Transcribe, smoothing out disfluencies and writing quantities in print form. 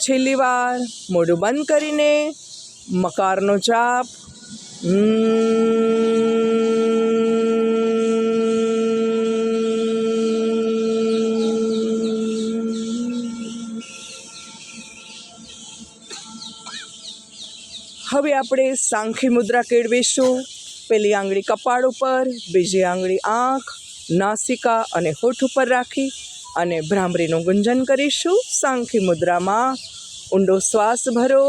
છેલ્લી વાર મોઢું બંધ કરીને મકારનો જાપ. હવે આપણે સાંખી મુદ્રા કેળવીશું. પહેલી આંગળી કપાળ ઉપર, બીજી આંગળી આંખ, નાસિકા અને હોઠ ઉપર રાખી અને ભ્રામરીનું ગુંજન કરીશું. સાંખી મુદ્રામાં ઊંડો શ્વાસ ભરો.